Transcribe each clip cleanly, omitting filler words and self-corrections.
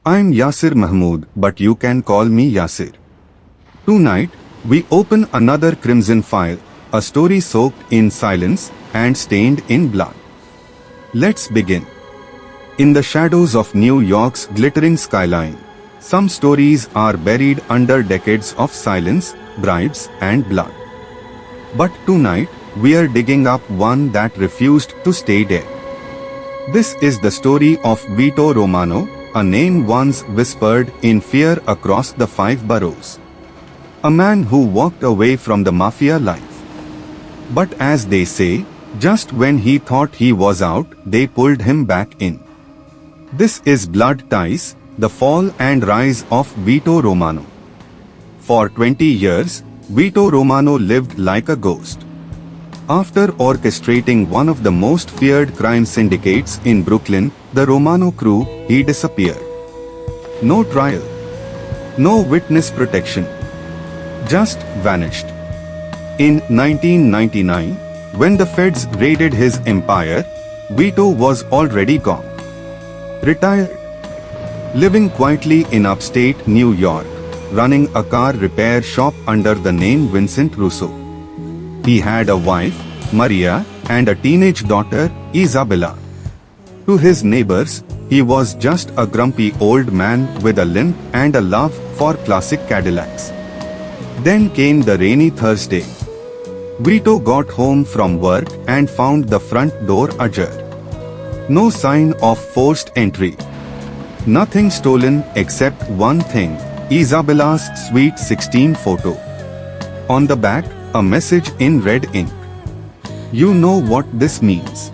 I'm Yasir Mahmood, but you can call me Yasir. Tonight, we open another crimson file, a story soaked in silence and stained in blood. Let's begin. In the shadows of New York's glittering skyline, some stories are buried under decades of silence, bribes, and blood. But tonight, we are digging up one that refused to stay dead. This is the story of Vito Romano, a name once whispered in fear across the 5 boroughs. A man who walked away from the mafia life. But as they say, just when he thought he was out, they pulled him back in. This is Blood Ties, the fall and rise of Vito Romano. For 20 years, Vito Romano lived like a ghost. After orchestrating one of the most feared crime syndicates in Brooklyn, the Romano crew, he disappeared. No trial. No witness protection. Just vanished. In 1999, when the feds raided his empire, Vito was already gone. Retired. Living quietly in upstate New York, running a car repair shop under the name Vincent Russo. He had a wife, Maria, and a teenage daughter, Isabella. To his neighbors, he was just a grumpy old man with a limp and a love for classic Cadillacs. Then came the rainy Thursday. Vito got home from work and found the front door ajar. No sign of forced entry. Nothing stolen except one thing, Isabella's sweet 16 photo. On the back, a message in red ink. You know what this means.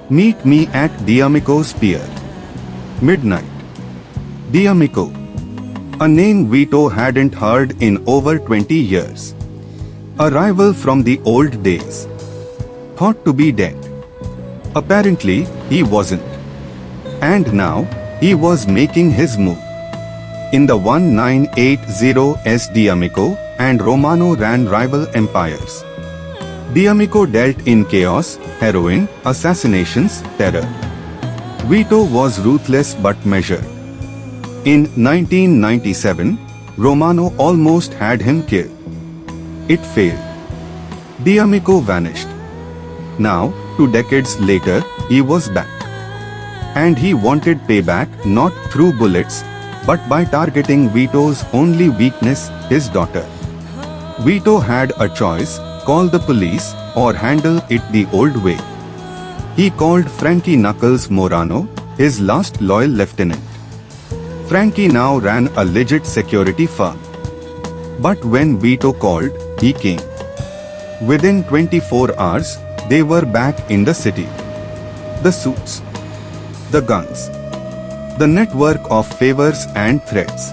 Meet me at D'Amico's Pier. Midnight. D'Amico. A name Vito hadn't heard in over 20 years. A rival from the old days. Thought to be dead. Apparently, he wasn't. And now, he was making his move. In the 1980s, D'Amico and Romano ran rival empires. D'Amico dealt in chaos, heroin, assassinations, terror. Vito was ruthless but measured. In 1997, Romano almost had him killed. It failed. D'Amico vanished. Now, 2 decades later, he was back. And he wanted payback not through bullets, but by targeting Vito's only weakness, his daughter. Vito had a choice, call the police or handle it the old way. He called Frankie Knuckles Morano, his last loyal lieutenant. Frankie now ran a legit security firm. But when Vito called, he came. Within 24 hours, they were back in the city. The suits. The guns. The network of favors and threats.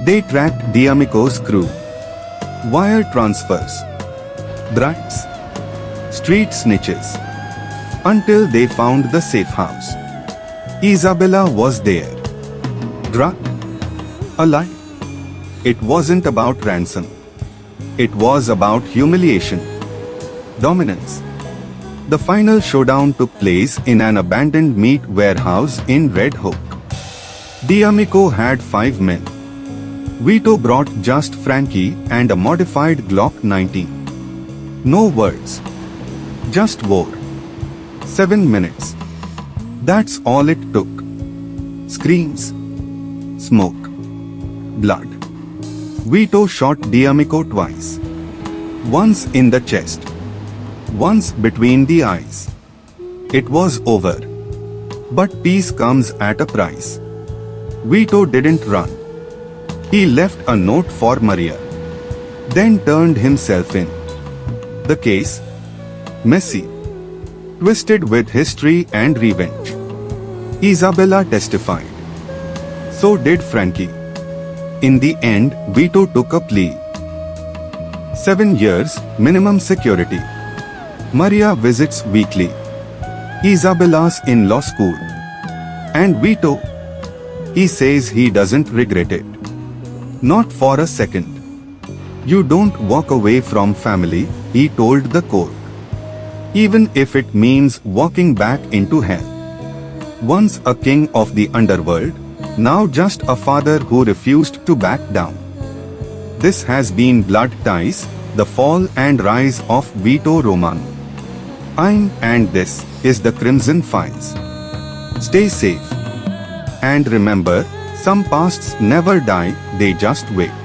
They tracked D'Amico's crew. Wire transfers. Bribes. Street snitches. Until they found the safe house. Isabella was there. Drugged. Alive. It wasn't about ransom. It was about humiliation. Dominance. The final showdown took place in an abandoned meat warehouse in Red Hook. D'Amico had 5 men. Vito brought just Frankie and a modified Glock 19. No words. Just war. 7 minutes. That's all it took. Screams. Smoke. Blood. Vito shot D'Amico twice. Once in the chest. Once between the eyes. It was over. But peace comes at a price. Vito didn't run. He left a note for Maria. Then turned himself in. The case? Messy. Twisted with history and revenge. Isabella testified. So did Frankie. In the end, Vito took a plea. 7 years, minimum security. Maria visits weekly. Isabella's in law school. And Vito? He says he doesn't regret it. Not for a second. You don't walk away from family, he told the court. Even if it means walking back into hell. Once a king of the underworld, Now just a father who refused to back down. This has been Blood Ties, The Fall and Rise of Vito Romano. And this is the Crimson Files. Stay safe. And remember, some pasts never die, they just wait.